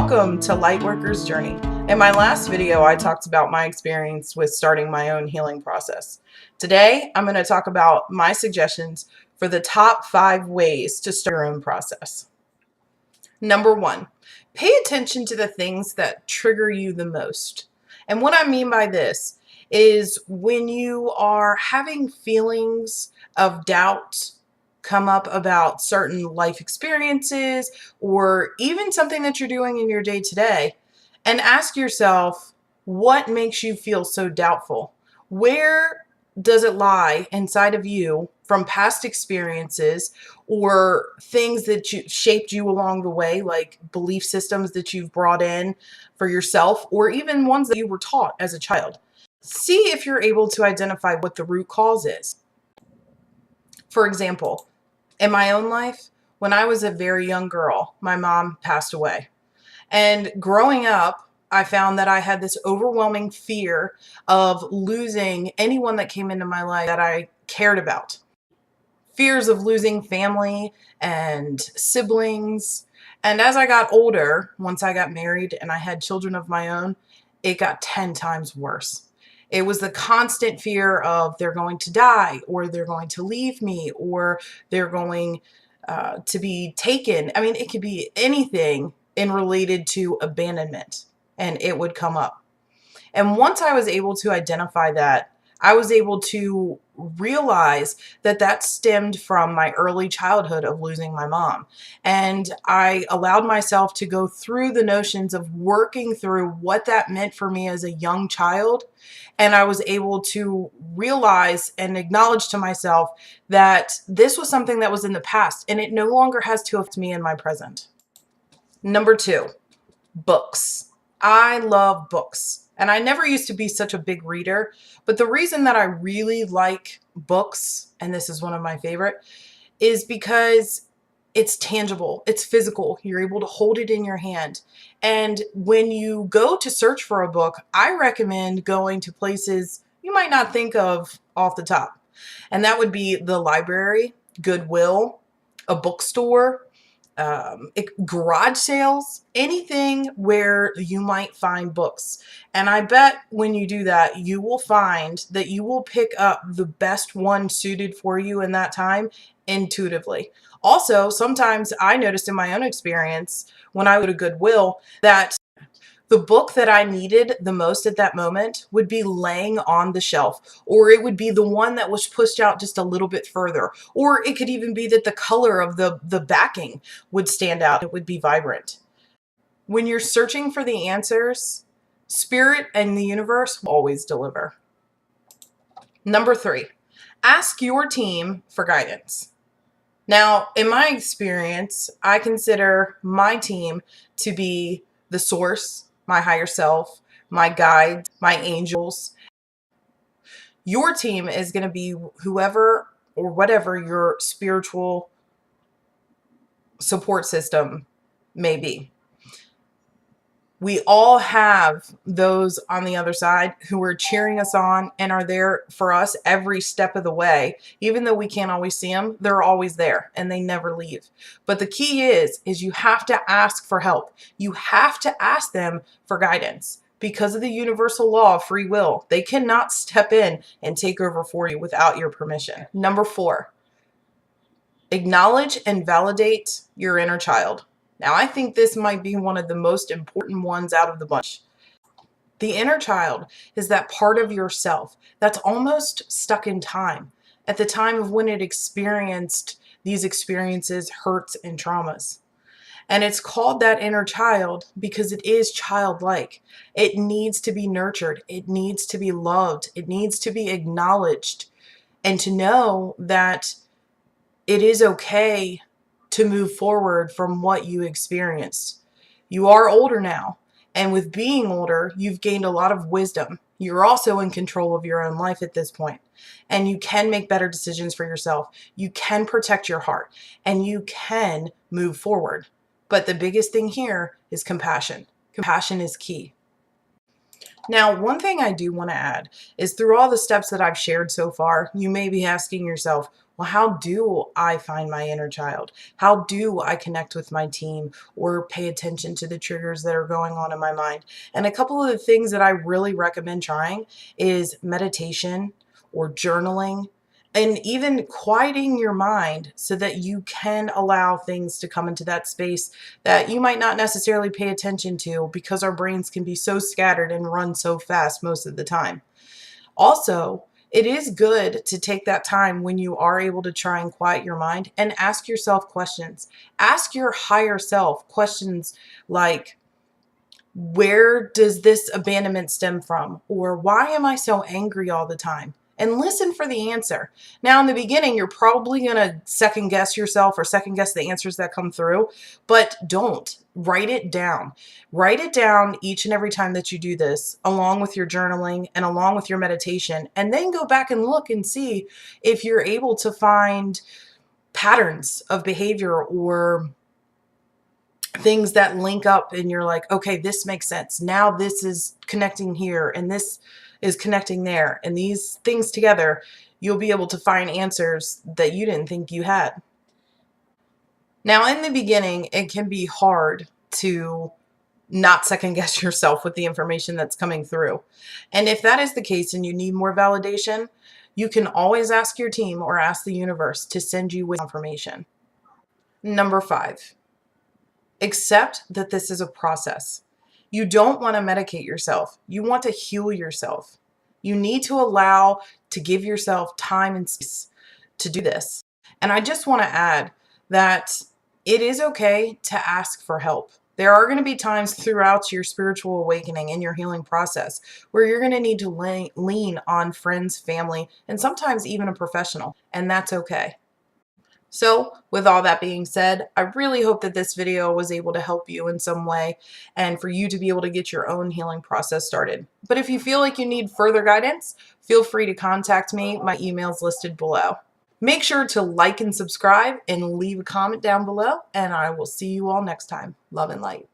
Welcome to Lightworkers Journey. In my last video, I talked about my experience with starting my own healing process. Today, I'm going to talk about my suggestions for the top 5 ways to start your own process. Number 1, pay attention to the things that trigger you the most. And what I mean by this is when you are having feelings of doubt come up about certain life experiences or even something that you're doing in your day-to-day, and ask yourself, what makes you feel so doubtful? Where does it lie inside of you from past experiences or things that shaped you along the way, like belief systems that you've brought in for yourself or even ones that you were taught as a child? See if you're able to identify what the root cause is. For example, in my own life, when I was a very young girl, my mom passed away. And growing up, I found that I had this overwhelming fear of losing anyone that came into my life that I cared about. Fears of losing family and siblings. And as I got older, once I got married and I had children of my own, it got 10 times worse. It was the constant fear of they're going to die, or they're going to leave me, or they're going to be taken. I mean, it could be anything in related to abandonment, and it would come up. And once I was able to identify that, I was able to realize that that stemmed from my early childhood of losing my mom. And I allowed myself to go through the notions of working through what that meant for me as a young child. And I was able to realize and acknowledge to myself that this was something that was in the past and it no longer has to affect me in my present. Number 2, books. I love books. And I never used to be such a big reader, but the reason that I really like books, and this is one of my favorite, is because it's tangible, it's physical. You're able to hold it in your hand. And when you go to search for a book, I recommend going to places you might not think of off the top. And that would be the library, Goodwill, a bookstore, garage sales, anything where you might find books. And I bet when you do that, you will find that you will pick up the best one suited for you in that time intuitively. Also, sometimes I noticed in my own experience when I go to Goodwill that the book that I needed the most at that moment would be laying on the shelf, or it would be the one that was pushed out just a little bit further, or it could even be that the color of the backing would stand out. It would be vibrant. When you're searching for the answers, Spirit and the universe will always deliver. Number 3, ask your team for guidance. Now, in my experience, I consider my team to be the source, my higher self, my guides, my angels. Your team is going to be whoever or whatever your spiritual support system may be. We all have those on the other side who are cheering us on and are there for us every step of the way. Even though we can't always see them, they're always there and they never leave. But the key is you have to ask for help. You have to ask them for guidance because of the universal law of free will. They cannot step in and take over for you without your permission. Number 4, acknowledge and validate your inner child. Now, I think this might be one of the most important ones out of the bunch. The inner child is that part of yourself that's almost stuck in time, at the time of when it experienced these experiences, hurts, and traumas. And it's called that inner child because it is childlike. It needs to be nurtured. It needs to be loved. It needs to be acknowledged. And to know that it is okay to move forward from what you experienced. You are older now, and with being older, you've gained a lot of wisdom. You're also in control of your own life at this point, and you can make better decisions for yourself. You can protect your heart, and you can move forward. But the biggest thing here is compassion. Compassion is key. Now, one thing I do want to add is through all the steps that I've shared so far, you may be asking yourself, well, how do I find my inner child? How do I connect with my team or pay attention to the triggers that are going on in my mind? And a couple of the things that I really recommend trying is meditation or journaling, and even quieting your mind so that you can allow things to come into that space that you might not necessarily pay attention to, because our brains can be so scattered and run so fast most of the time. Also, it is good to take that time when you are able to try and quiet your mind and ask yourself questions. Ask your higher self questions like, where does this abandonment stem from? Or why am I so angry all the time? And listen for the answer. Now, in the beginning, you're probably going to second guess yourself or second guess the answers that come through, but don't. Write it down. Write it down each and every time that you do this, along with your journaling and along with your meditation, and then go back and look and see if you're able to find patterns of behavior or things that link up, and you're like, okay, this makes sense. Now this is connecting here and this is connecting there. And these things together, you'll be able to find answers that you didn't think you had. Now, in the beginning, it can be hard to not second guess yourself with the information that's coming through. And if that is the case and you need more validation, you can always ask your team or ask the universe to send you with information. Number 5. Accept that this is a process. You don't want to medicate yourself. You want to heal yourself. You need to allow to give yourself time and space to do this. And I just want to add that it is okay to ask for help. There are going to be times throughout your spiritual awakening and your healing process where you're going to need to lean on friends, family, and sometimes even a professional, and that's okay. So with all that being said, I really hope that this video was able to help you in some way and for you to be able to get your own healing process started. But if you feel like you need further guidance, feel free to contact me. My email is listed below. Make sure to like and subscribe and leave a comment down below, and I will see you all next time. Love and light.